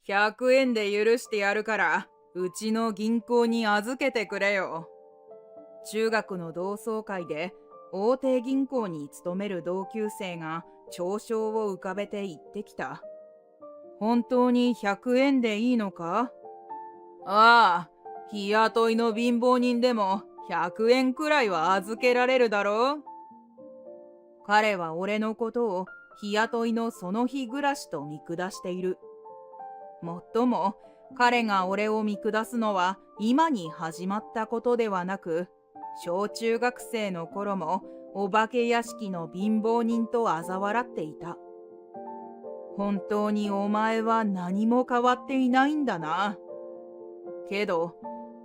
100円で許してやるから、うちの銀行に預けてくれよ。中学の同窓会で大手銀行に勤める同級生が嘲笑を浮かべて言ってきた。本当に100円でいいのか？ああ、日雇いの貧乏人でも100円くらいは預けられるだろう。彼は俺のことを日雇いのその日暮らしと見下している。もっとも彼が俺を見下すのは今に始まったことではなく、小中学生の頃もお化け屋敷の貧乏人と嘲笑っていた。本当にお前は何も変わっていないんだな。けど、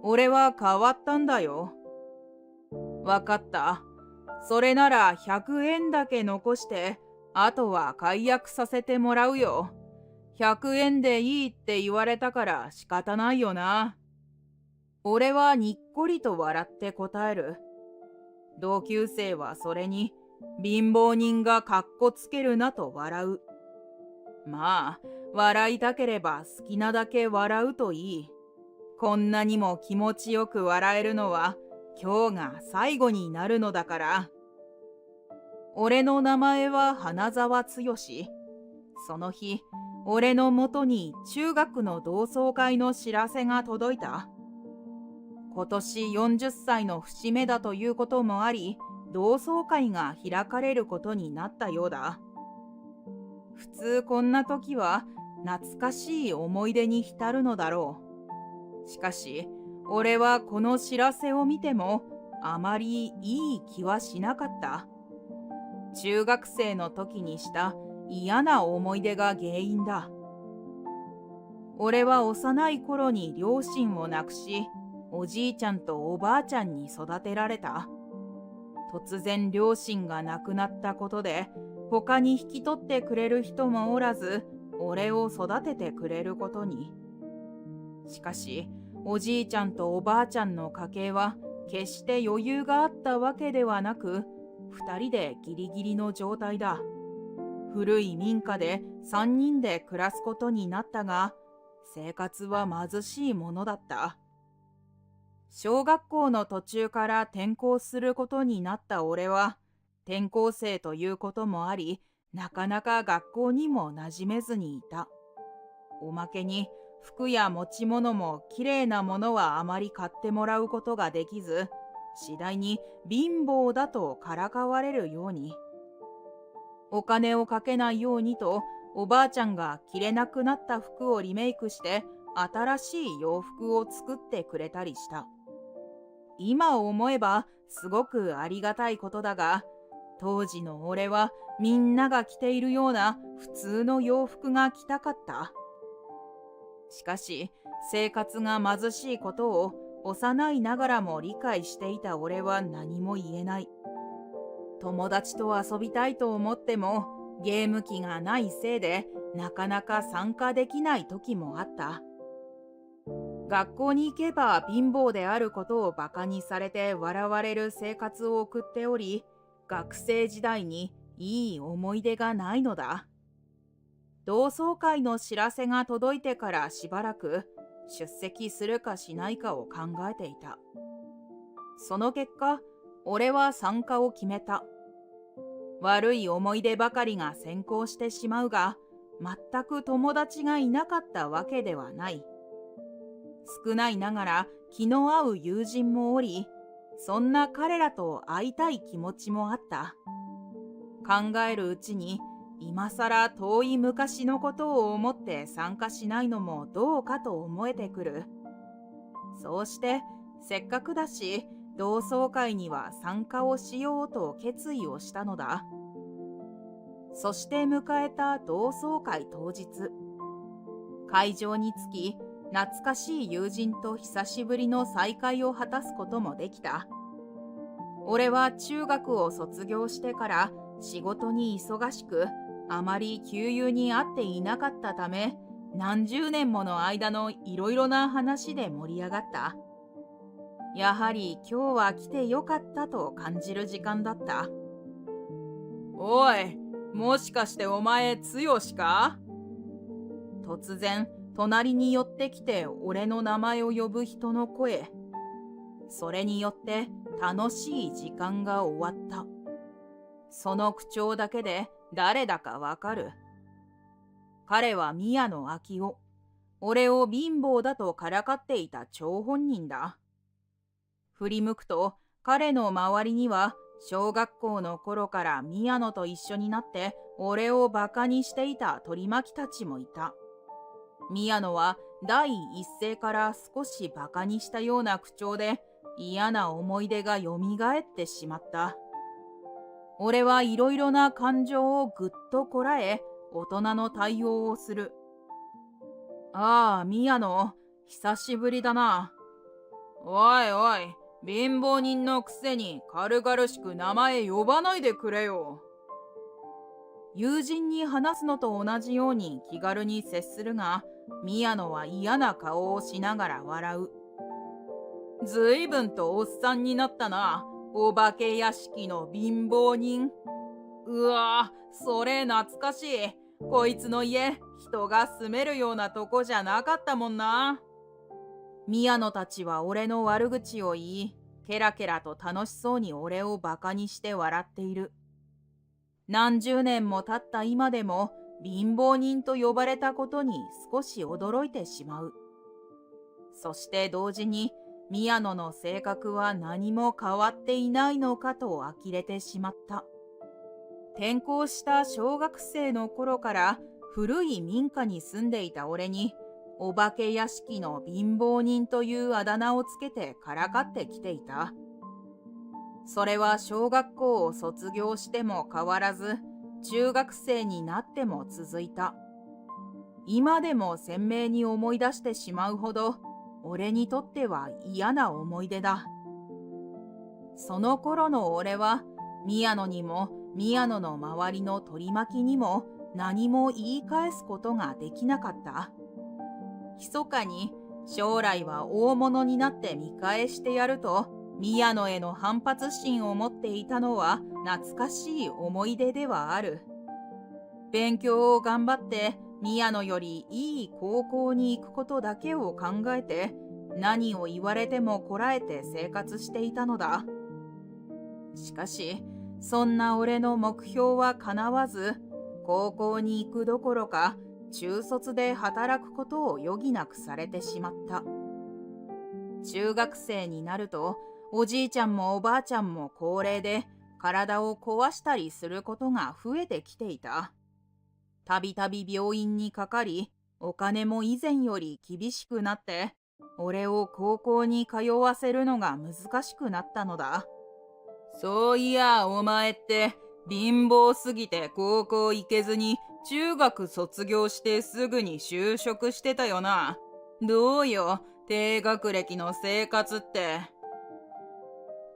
俺は変わったんだよ。わかった。それなら100円だけ残して、あとは解約させてもらうよ。100円でいいって言われたから仕方ないよな。俺はにっこりと笑って答える。同級生はそれに、貧乏人がかっこつけるなと笑う。まあ、笑いたければ好きなだけ笑うといい。こんなにも気持ちよく笑えるのは今日が最後になるのだから。俺の名前は花沢剛。その日、俺のもとに中学の同窓会の知らせが届いた。今年40歳の節目だということもあり、同窓会が開かれることになったようだ。普通こんな時は懐かしい思い出に浸るのだろう。しかし、俺はこの知らせを見てもあまりいい気はしなかった。中学生の時にした嫌な思い出が原因だ。俺は幼い頃に両親を亡くし、おじいちゃんとおばあちゃんに育てられた。突然両親が亡くなったことで、他に引き取ってくれる人もおらず、俺を育ててくれることに。しかし、おじいちゃんとおばあちゃんの家計は決して余裕があったわけではなく、二人でギリギリの状態だ。古い民家で三人で暮らすことになったが、生活は貧しいものだった。小学校の途中から転校することになった俺は、転校生ということもあり、なかなか学校にも馴染めずにいた。おまけに、服や持ち物もきれいなものはあまり買ってもらうことができず、次第に貧乏だとからかわれるように。お金をかけないようにと、おばあちゃんが着れなくなった服をリメイクして新しい洋服を作ってくれたりした。今思えばすごくありがたいことだが、当時の俺はみんなが着ているような普通の洋服が着たかった。しかし生活が貧しいことを幼いながらも理解していた俺は何も言えない。友達と遊びたいと思ってもゲーム機がないせいでなかなか参加できない時もあった。学校に行けば貧乏であることをバカにされて笑われる生活を送っており、学生時代にいい思い出がないのだ。同窓会の知らせが届いてからしばらく出席するかしないかを考えていた。その結果、俺は参加を決めた。悪い思い出ばかりが先行してしまうが、全く友達がいなかったわけではない。少ないながら気の合う友人もおり、そんな彼らと会いたい気持ちもあった。考えるうちに、今さら遠い昔のことを思って参加しないのもどうかと思えてくる。そうして、せっかくだし、同窓会には参加をしようと決意をしたのだ。そして迎えた同窓会当日。会場に着き、懐かしい友人と久しぶりの再会を果たすこともできた。俺は中学を卒業してから仕事に忙しく、あまり旧友に会っていなかったため、何十年もの間のいろいろな話で盛り上がった。やはり今日は来てよかったと感じる時間だった。おい、もしかしてお前、剛か？突然、隣に寄ってきて俺の名前を呼ぶ人の声。それによって楽しい時間が終わった。その口調だけで誰だかわかる。彼は宮野明夫。俺を貧乏だとからかっていた張本人だ。振り向くと彼の周りには小学校の頃から宮野と一緒になって俺をバカにしていた取り巻きたちもいた。宮野は第一声から少しバカにしたような口調で嫌な思い出がよみがえってしまった。俺はいろいろな感情をぐっとこらえ、大人の対応をする。ああ、宮野、久しぶりだな。おいおい、貧乏人のくせに軽々しく名前呼ばないでくれよ。友人に話すのと同じように気軽に接するが、宮野は嫌な顔をしながら笑う。ずいぶんとおっさんになったな、お化け屋敷の貧乏人。うわ、それ懐かしい。こいつの家、人が住めるようなとこじゃなかったもんな。宮野たちは俺の悪口を言い、ケラケラと楽しそうに俺をバカにして笑っている。何十年も経った今でも貧乏人と呼ばれたことに少し驚いてしまう。そして同時に宮野の性格は何も変わっていないのかと呆れてしまった。転校した小学生の頃から古い民家に住んでいた俺にお化け屋敷の貧乏人というあだ名をつけてからかってきていた。それは小学校を卒業しても変わらず、中学生になっても続いた。今でも鮮明に思い出してしまうほど、俺にとっては嫌な思い出だ。その頃の俺は、宮野にも宮野の周りの取り巻きにも何も言い返すことができなかった。密かに将来は大物になって見返してやると、宮野への反発心を持っていたのは懐かしい思い出ではある。勉強を頑張って宮野よりいい高校に行くことだけを考えて、何を言われてもこらえて生活していたのだ。しかし、そんな俺の目標は叶わず、高校に行くどころか中卒で働くことを余儀なくされてしまった。中学生になると、おじいちゃんもおばあちゃんも高齢で体を壊したりすることが増えてきていた。たびたび病院にかかり、お金も以前より厳しくなって、俺を高校に通わせるのが難しくなったのだ。そういや、お前って貧乏すぎて高校行けずに中学卒業してすぐに就職してたよな。どうよ、低学歴の生活って。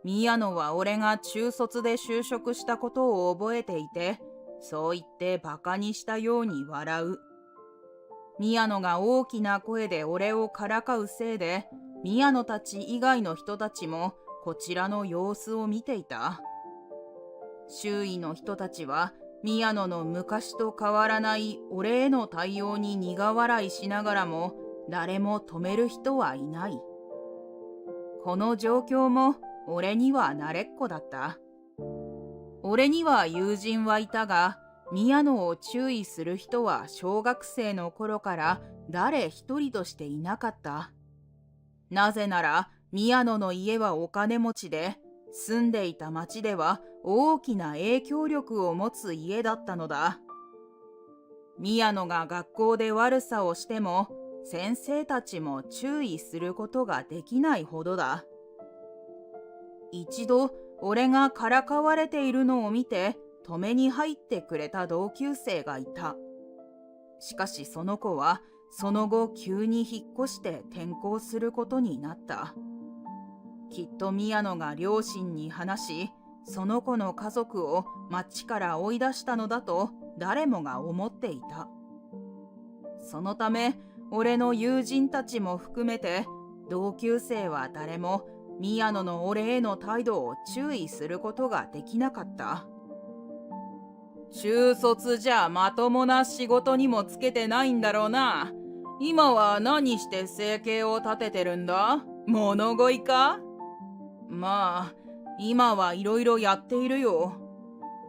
宮野は俺が中卒で就職したことを覚えていて、そう言ってバカにしたように笑う。宮野が大きな声で俺をからかうせいで、宮野たち以外の人たちもこちらの様子を見ていた。周囲の人たちは宮野の昔と変わらない俺への対応に苦笑いしながらも、誰も止める人はいない。この状況も俺には慣れっこだった。俺には友人はいたが、宮野を注意する人は小学生の頃から誰一人としていなかった。なぜなら宮野の家はお金持ちで、住んでいた町では大きな影響力を持つ家だったのだ。宮野が学校で悪さをしても、先生たちも注意することができないほどだ。一度俺がからかわれているのを見て止めに入ってくれた同級生がいた。しかしその子はその後急に引っ越して転校することになった。きっと宮野が両親に話し、その子の家族を町から追い出したのだと誰もが思っていた。そのため俺の友人たちも含めて同級生は誰も宮野の俺への態度を注意することができなかった。中卒じゃまともな仕事にもつけてないんだろうな。今は何して生計を立ててるんだ？物乞いか？まあ、今はいろいろやっているよ。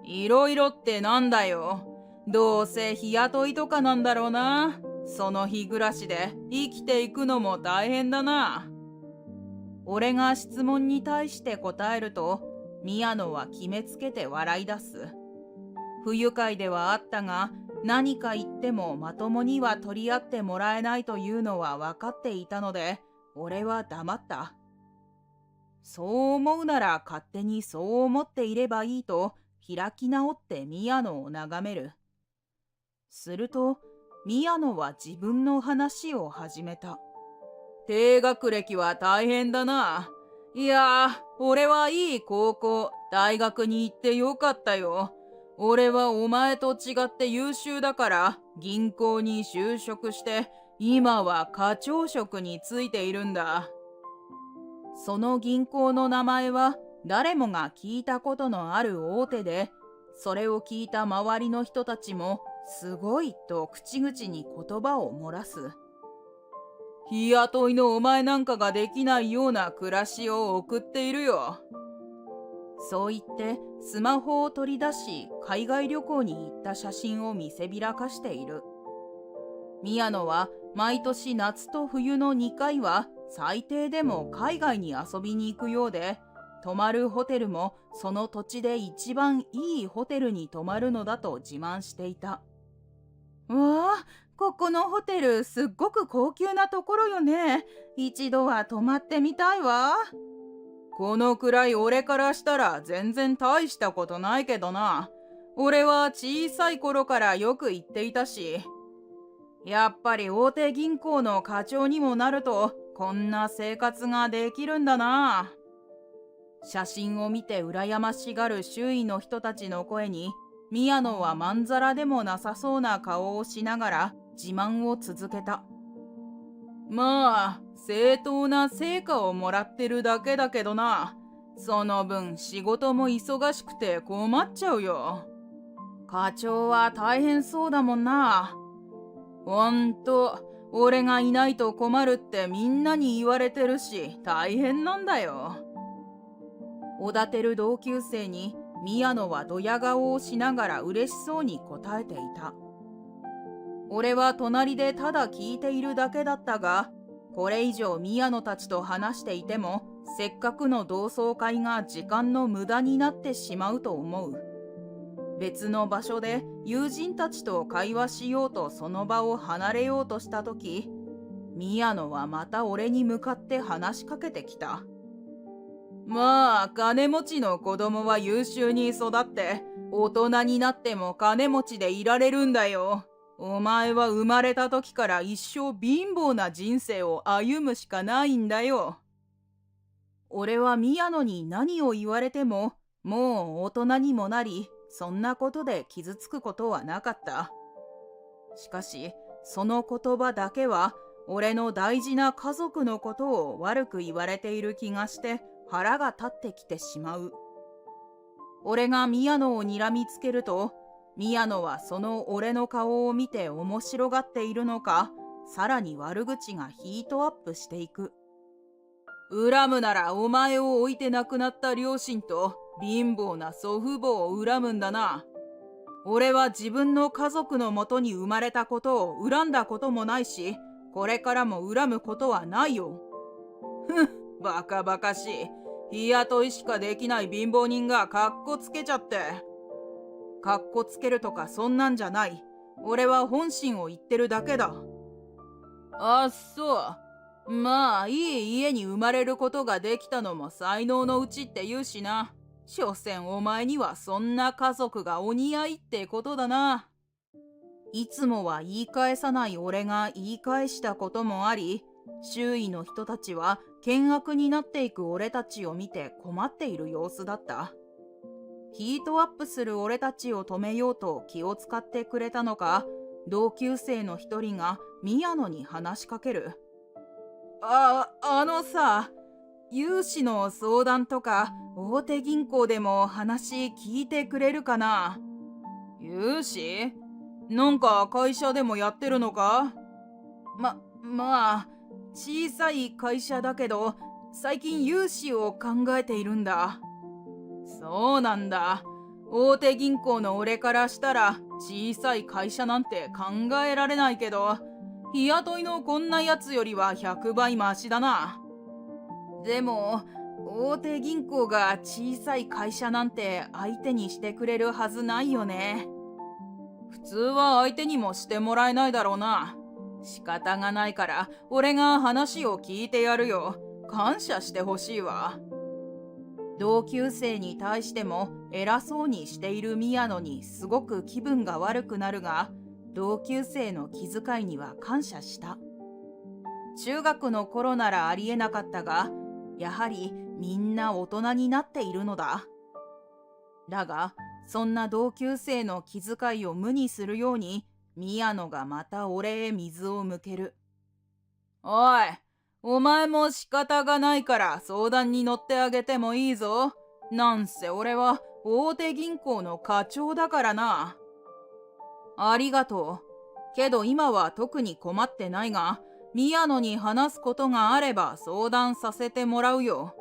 いろいろってなんだよ。どうせ日雇いとかなんだろうな。その日暮らしで生きていくのも大変だな。俺が質問に対して答えると、宮野は決めつけて笑い出す。不愉快ではあったが、何か言ってもまともには取り合ってもらえないというのは分かっていたので、俺は黙った。そう思うなら勝手にそう思っていればいいと開き直って宮野を眺める。すると宮野は自分の話を始めた。低学歴は大変だな。いや俺はいい高校、大学に行ってよかったよ。俺はお前と違って優秀だから銀行に就職して今は課長職についているんだ。その銀行の名前は誰もが聞いたことのある大手で、それを聞いた周りの人たちもすごいと口々に言葉を漏らす。日雇いのお前なんかができないような暮らしを送っているよ。そう言ってスマホを取り出し海外旅行に行った写真を見せびらかしている。宮野は毎年夏と冬の2回は最低でも海外に遊びに行くようで、泊まるホテルもその土地で一番いいホテルに泊まるのだと自慢していた。わあ、ここのホテルすっごく高級なところよね。一度は泊まってみたいわ。このくらい俺からしたら全然大したことないけどな。俺は小さい頃からよく行っていたし。やっぱり大手銀行の課長にもなるとこんな生活ができるんだな。写真を見て羨ましがる周囲の人たちの声に宮野はまんざらでもなさそうな顔をしながら自慢を続けた。まあ正当な成果をもらってるだけだけどな。その分仕事も忙しくて困っちゃうよ。課長は大変そうだもんな。ほんと、俺がいないと困るってみんなに言われてるし大変なんだよ。おだてる同級生に宮野はドヤ顔をしながら嬉しそうに答えていた。俺は隣でただ聞いているだけだったが、これ以上宮野たちと話していてもせっかくの同窓会が時間の無駄になってしまうと思う。別の場所で友人たちと会話しようとその場を離れようとした時、宮野はまた俺に向かって話しかけてきた。まあ金持ちの子供は優秀に育って大人になっても金持ちでいられるんだよ。お前は生まれた時から一生貧乏な人生を歩むしかないんだよ。俺は宮野に何を言われてももう大人にもなり、そんなことで傷つくことはなかった。しかしその言葉だけは俺の大事な家族のことを悪く言われている気がして腹が立ってきてしまう。俺が宮野を睨みつけると、宮野はその俺の顔を見て面白がっているのか、さらに悪口がヒートアップしていく。恨むならお前を置いて亡くなった両親と貧乏な祖父母を恨むんだな。俺は自分の家族のもとに生まれたことを恨んだこともないし、これからも恨むことはないよ。ふん、バカバカしい。日雇いしかできない貧乏人がカッコつけちゃって。カッコつけるとかそんなんじゃない。俺は本心を言ってるだけだ。あっそう。まあいい家に生まれることができたのも才能のうちって言うしな。所詮お前にはそんな家族がお似合いってことだな。いつもは言い返さない俺が言い返したこともあり、周囲の人たちは険悪になっていく俺たちを見て困っている様子だった。ヒートアップする俺たちを止めようと気を使ってくれたのか、同級生の一人が宮野に話しかける。あのさ、融資の相談とか大手銀行でも話聞いてくれるかな？融資？なんか会社でもやってるのか？まあ、小さい会社だけど、最近融資を考えているんだ。そうなんだ。大手銀行の俺からしたら小さい会社なんて考えられないけど、日雇いのこんなやつよりは100倍マシだな。でも、大手銀行が小さい会社なんて相手にしてくれるはずないよね。普通は相手にもしてもらえないだろうな。仕方がないから俺が話を聞いてやるよ。感謝してほしいわ。同級生に対しても偉そうにしている宮野にすごく気分が悪くなるが、同級生の気遣いには感謝した。中学の頃ならありえなかったが、やはりみんな大人になっているのだ。だが、そんな同級生の気遣いを無にするように、宮野がまた俺へ水を向ける。おい、お前も仕方がないから相談に乗ってあげてもいいぞ。なんせ俺は大手銀行の課長だからな。ありがとう。けど今は特に困ってないが、宮野に話すことがあれば相談させてもらうよ。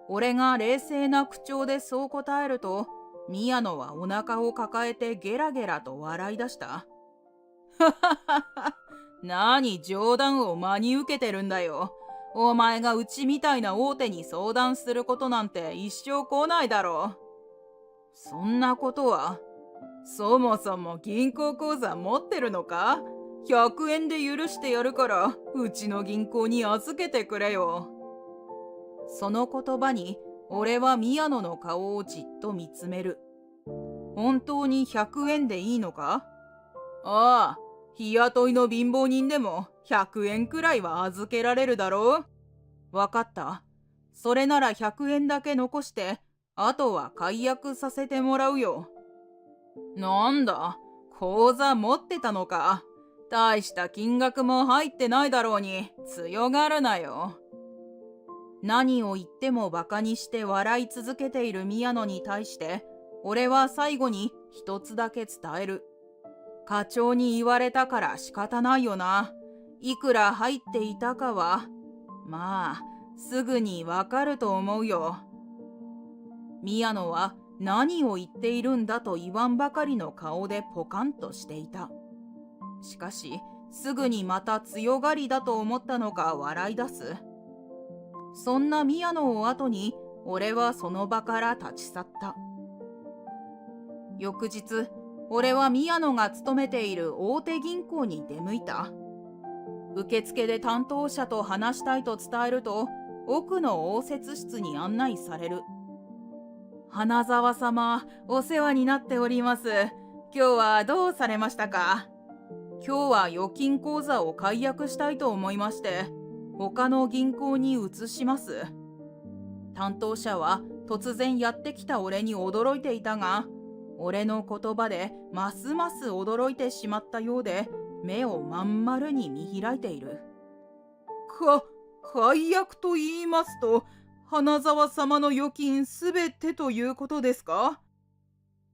俺が冷静な口調でそう答えると、宮野はお腹を抱えてゲラゲラと笑い出した。はははは。何冗談を真に受けてるんだよ。お前がうちみたいな大手に相談することなんて一生来ないだろう。そんなことは。そもそも銀行口座持ってるのか？ 100 円で許してやるからうちの銀行に預けてくれよ。その言葉に俺は宮野の顔をじっと見つめる。本当に100円でいいのか？ああ、日雇いの貧乏人でも100円くらいは預けられるだろう。わかった。それなら100円だけ残して、あとは解約させてもらうよ。なんだ、口座持ってたのか。大した金額も入ってないだろうに強がるなよ。何を言ってもバカにして笑い続けている宮野に対して、俺は最後に一つだけ伝える。課長に言われたから仕方ないよな。いくら入っていたかは、まあ、すぐにわかると思うよ。宮野は何を言っているんだと言わんばかりの顔でポカンとしていた。しかし、すぐにまた強がりだと思ったのか笑い出す。そんな宮野を後に、俺はその場から立ち去った。翌日、俺は宮野が勤めている大手銀行に出向いた。受付で担当者と話したいと伝えると、奥の応接室に案内される。花沢様、お世話になっております。今日はどうされましたか？今日は預金口座を解約したいと思いまして、他の銀行に移します。担当者は突然やってきた俺に驚いていたが、俺の言葉でますます驚いてしまったようで、目をまん丸に見開いている。解約と言いますと、花沢様の預金すべてということですか？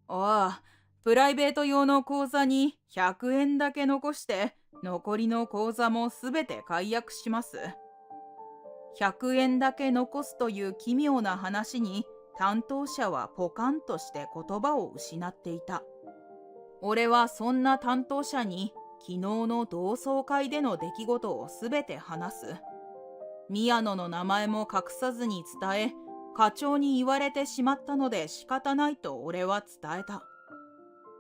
ああ、プライベート用の口座に100円だけ残して、残りの口座もすべて解約します。100円だけ残すという奇妙な話に、担当者はポカンとして言葉を失っていた。俺はそんな担当者に昨日の同窓会での出来事をすべて話す。宮野の名前も隠さずに伝え、課長に言われてしまったので仕方ないと俺は伝えた。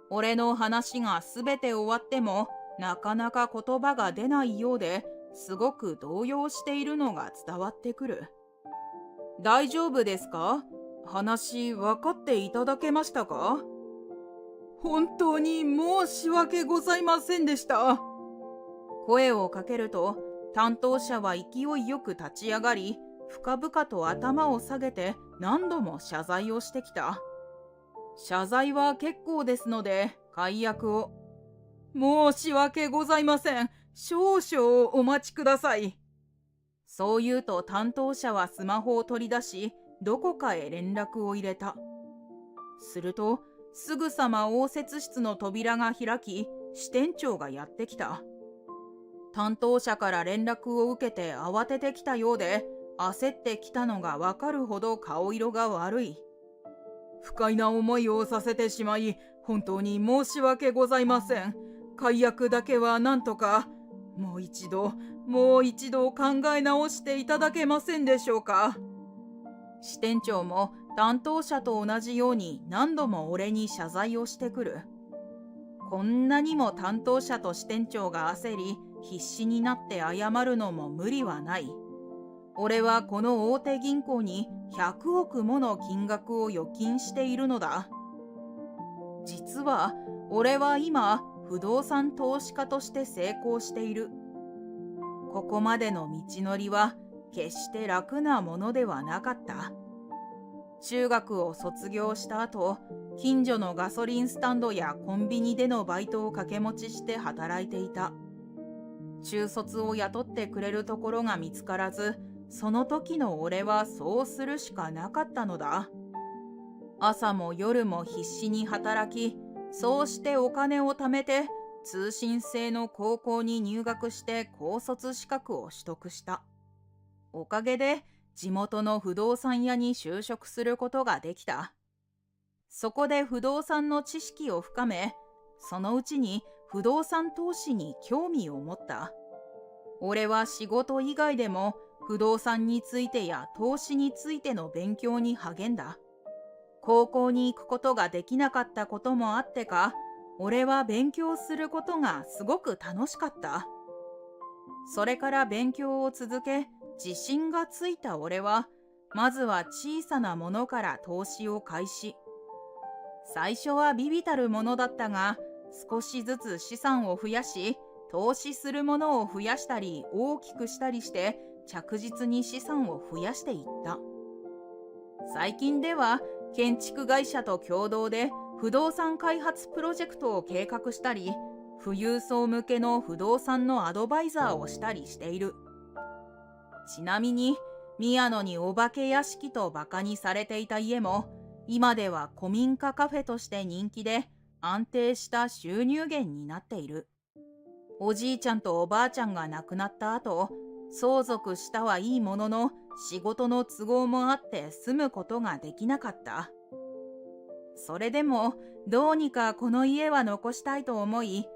俺の話がすべて終わってもなかなか言葉が出ないようですごく動揺しているのが伝わってくる。大丈夫ですか？話分かっていただけましたか？本当に申し訳ございませんでした。声をかけると担当者は勢いよく立ち上がり、深々と頭を下げて何度も謝罪をしてきた。謝罪は結構ですので解約を。申し訳ございません。少々お待ちください。そう言うと担当者はスマホを取り出し、どこかへ連絡を入れた。すると、すぐさま応接室の扉が開き、支店長がやってきた。担当者から連絡を受けて慌ててきたようで、焦ってきたのがわかるほど顔色が悪い。不快な思いをさせてしまい、本当に申し訳ございません。解約だけはなんとか、もう一度考え直していただけませんでしょうか。支店長も担当者と同じように何度も俺に謝罪をしてくる。こんなにも担当者と支店長が焦り、必死になって謝るのも無理はない。俺はこの大手銀行に100億もの金額を預金しているのだ。実は俺は今、不動産投資家として成功している。ここまでの道のりは決して楽なものではなかった。中学を卒業した後、近所のガソリンスタンドやコンビニでのバイトを掛け持ちして働いていた。中卒を雇ってくれるところが見つからず、その時の俺はそうするしかなかったのだ。朝も夜も必死に働き、そうしてお金を貯めて通信制の高校に入学して高卒資格を取得した。おかげで地元の不動産屋に就職することができた。そこで不動産の知識を深め、そのうちに不動産投資に興味を持った。俺は仕事以外でも不動産についてや投資についての勉強に励んだ。高校に行くことができなかったこともあってか、俺は勉強することがすごく楽しかった。それから勉強を続け、自信がついた俺は、まずは小さなものから投資を開始。最初は微々たるものだったが、少しずつ資産を増やし、投資するものを増やしたり大きくしたりして、着実に資産を増やしていった。最近では建築会社と共同で不動産開発プロジェクトを計画したり、富裕層向けの不動産のアドバイザーをしたりしている。ちなみに宮野にお化け屋敷とバカにされていた家も、今では古民家カフェとして人気で安定した収入源になっている。おじいちゃんとおばあちゃんが亡くなった後、相続したはいいものの、仕事の都合もあって住むことができなかった。それでもどうにかこの家は残したいと思い、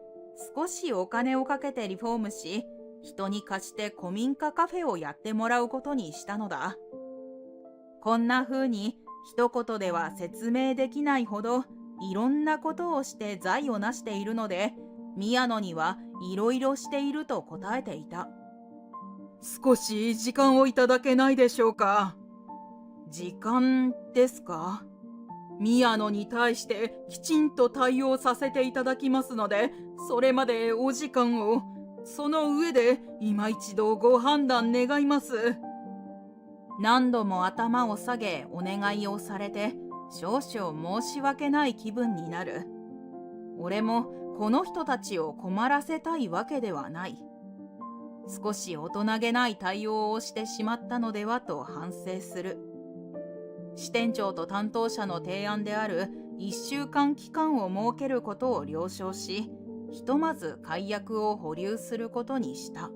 少しお金をかけてリフォームし、人に貸して古民家カフェをやってもらうことにしたのだ。こんな風に一言では説明できないほどいろんなことをして財を成しているので、宮野にはいろいろしていると答えていた。少し時間をいただけないでしょうか。時間ですか。宮野に対してきちんと対応させていただきますので、それまでお時間を、その上で今一度ご判断願います。何度も頭を下げお願いをされて、少々申し訳ない気分になる。俺もこの人たちを困らせたいわけではない。少し大人げない対応をしてしまったのではと反省する。支店長と担当者の提案である1週間期間を設けることを了承し、ひとまず解約を保留することにした。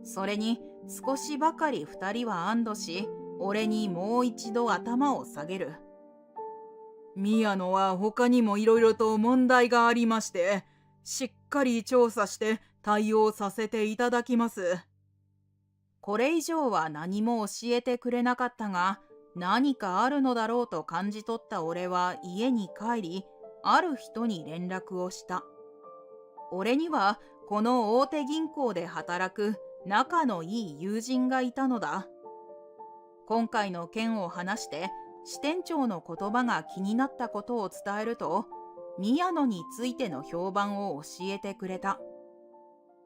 それに少しばかり2人は安堵し、俺にもう一度頭を下げる。宮野は他にもいろいろと問題がありまして、しっかり調査して対応させていただきます。これ以上は何も教えてくれなかったが、何かあるのだろうと感じ取った俺は家に帰り、ある人に連絡をした。俺にはこの大手銀行で働く仲のいい友人がいたのだ。今回の件を話して支店長の言葉が気になったことを伝えると、宮野についての評判を教えてくれた。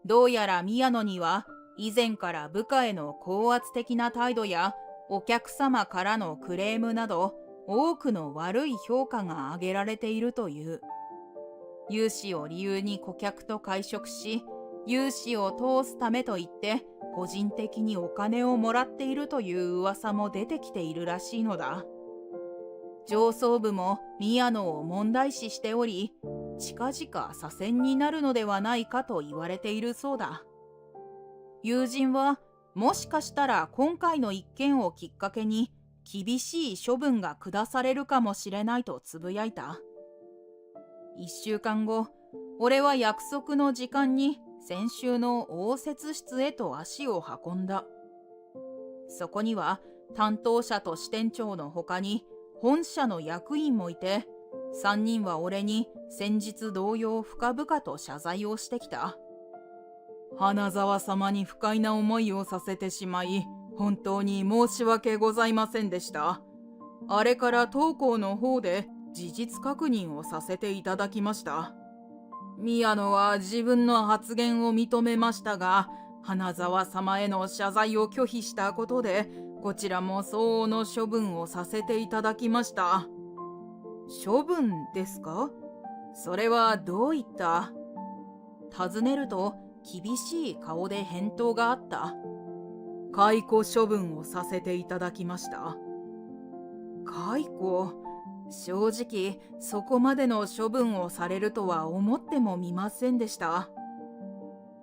どうやら宮野には以前から部下への高圧的な態度やお客様からのクレームなど多くの悪い評価が挙げられているという。融資を理由に顧客と会食し、融資を通すためと言って個人的にお金をもらっているという噂も出てきているらしいのだ。上層部も宮野を問題視しており、近々左遷になるのではないかと言われているそうだ。友人はもしかしたら今回の一件をきっかけに厳しい処分が下されるかもしれないとつぶやいた。1週間後、俺は約束の時間に先週の応接室へと足を運んだ。そこには担当者と支店長の他に本社の役員もいて、3人は俺に先日同様深々と謝罪をしてきた。花沢様に不快な思いをさせてしまい、本当に申し訳ございませんでした。あれから当行の方で事実確認をさせていただきました。宮野は自分の発言を認めましたが、花沢様への謝罪を拒否したことで、こちらも相応の処分をさせていただきました。処分ですか？それはどういった？尋ねると厳しい顔で返答があった。解雇処分をさせていただきました。解雇？正直そこまでの処分をされるとは思ってもみませんでした。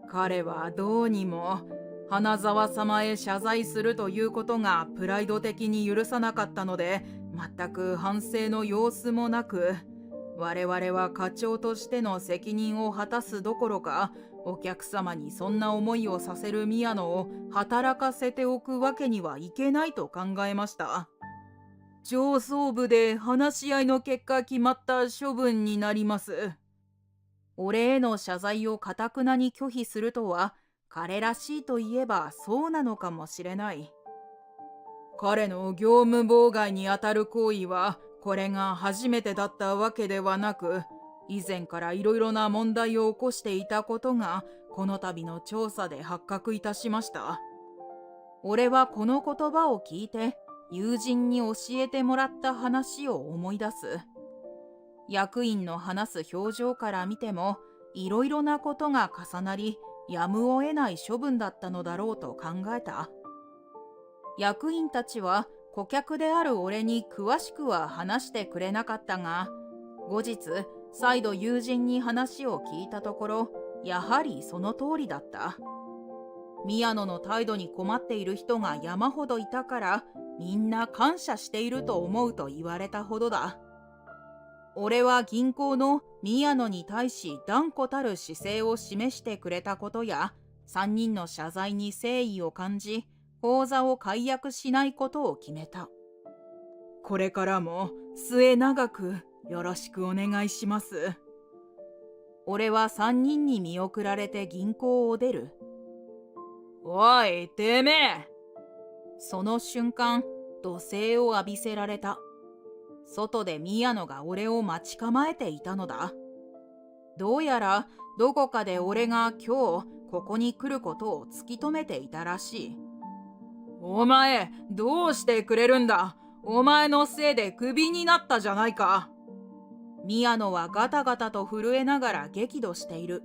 彼はどうにも花沢様へ謝罪するということがプライド的に許さなかったので、全く反省の様子もなく、我々は課長としての責任を果たすどころか、お客様にそんな思いをさせる宮野を働かせておくわけにはいけないと考えました。上層部で話し合いの結果決まった処分になります。俺への謝罪を頑くなに拒否するとは、彼らしいといえばそうなのかもしれない。彼の業務妨害にあたる行為は、これが初めてだったわけではなく、以前からいろいろな問題を起こしていたことが、この度の調査で発覚いたしました。俺はこの言葉を聞いて、友人に教えてもらった話を思い出す。役員の話す表情から見ても、いろいろなことが重なり、やむを得ない処分だったのだろうと考えた。役員たちは顧客である俺に詳しくは話してくれなかったが、後日再度友人に話を聞いたところ、やはりその通りだった。宮野の態度に困っている人が山ほどいたから、みんな感謝していると思うと言われたほどだ。俺は銀行の宮野に対し断固たる姿勢を示してくれたことや、3人の謝罪に誠意を感じ、口座を解約しないことを決めた。これからも末永くよろしくお願いします。俺は3人に見送られて銀行を出る。おい、てめえ！その瞬間、怒声を浴びせられた。外で宮野が俺を待ち構えていたのだ。どうやらどこかで俺が今日ここに来ることを突き止めていたらしい。お前、どうしてくれるんだ？お前のせいでクビになったじゃないか。宮野はガタガタと震えながら激怒している。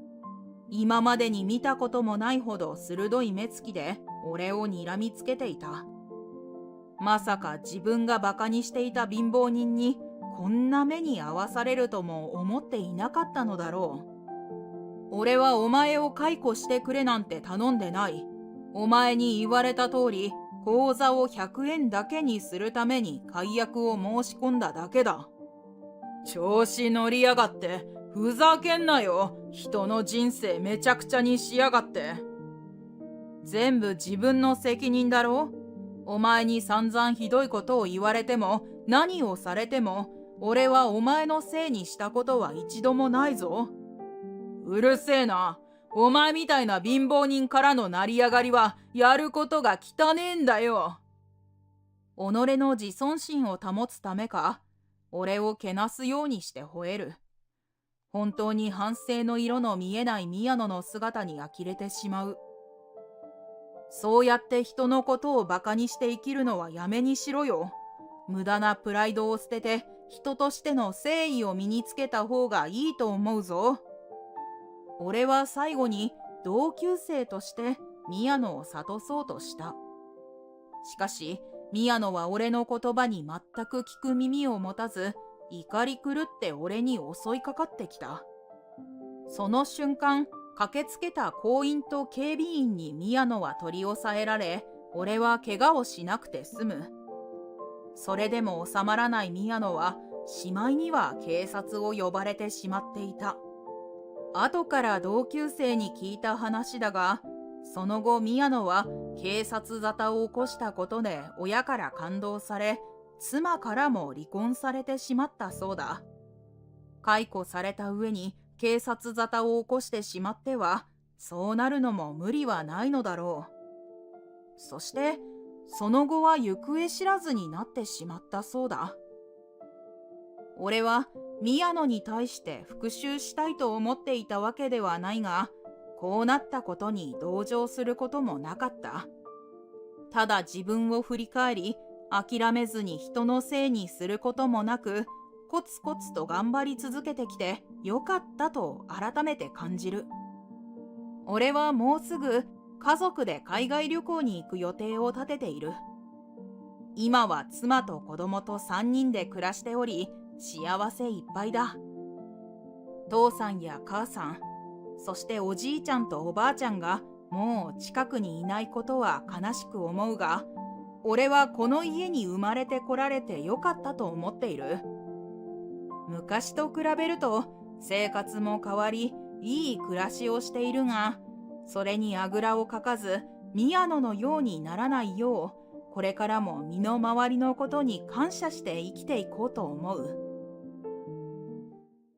今までに見たこともないほど鋭い目つきで俺を睨みつけていた。まさか自分がバカにしていた貧乏人にこんな目に遭わされるとも思っていなかったのだろう。俺はお前を解雇してくれなんて頼んでない。お前に言われた通り、口座を100円だけにするために解約を申し込んだだけだ。調子乗りやがって、ふざけんなよ。人の人生めちゃくちゃにしやがって。全部自分の責任だろ。お前に散々ひどいことを言われても何をされても、俺はお前のせいにしたことは一度もないぞ。うるせえな。お前みたいな貧乏人からの成り上がりはやることが汚ねえんだよ。己の自尊心を保つためか、俺をけなすようにして吠える。本当に反省の色の見えない宮野の姿に呆れてしまう。そうやって人のことをバカにして生きるのはやめにしろよ。無駄なプライドを捨てて人としての誠意を身につけた方がいいと思うぞ。俺は最後に同級生として宮野を諭そうとした。しかし宮野は俺の言葉に全く聞く耳を持たず、怒り狂って俺に襲いかかってきた。その瞬間、駆けつけた行員と警備員に宮野は取り押さえられ、俺は怪我をしなくて済む。それでも収まらない宮野は、しまいには警察を呼ばれてしまっていた。後から同級生に聞いた話だが、その後宮野は警察沙汰を起こしたことで親から勘当され、妻からも離婚されてしまったそうだ。解雇された上に警察沙汰を起こしてしまっては、そうなるのも無理はないのだろう。そして、その後は行方知らずになってしまったそうだ。俺は宮野に対して復讐したいと思っていたわけではないが、こうなったことに同情することもなかった。ただ自分を振り返り、諦めずに人のせいにすることもなく、コツコツと頑張り続けてきてよかったと改めて感じる。俺はもうすぐ家族で海外旅行に行く予定を立てている。今は妻と子供と3人で暮らしており、幸せいっぱいだ。父さんや母さん、そしておじいちゃんとおばあちゃんがもう近くにいないことは悲しく思うが、俺はこの家に生まれてこられてよかったと思っている。昔と比べると生活も変わり、いい暮らしをしているが、それにあぐらをかかず宮野のようにならないよう、これからも身の回りのことに感謝して生きていこうと思う。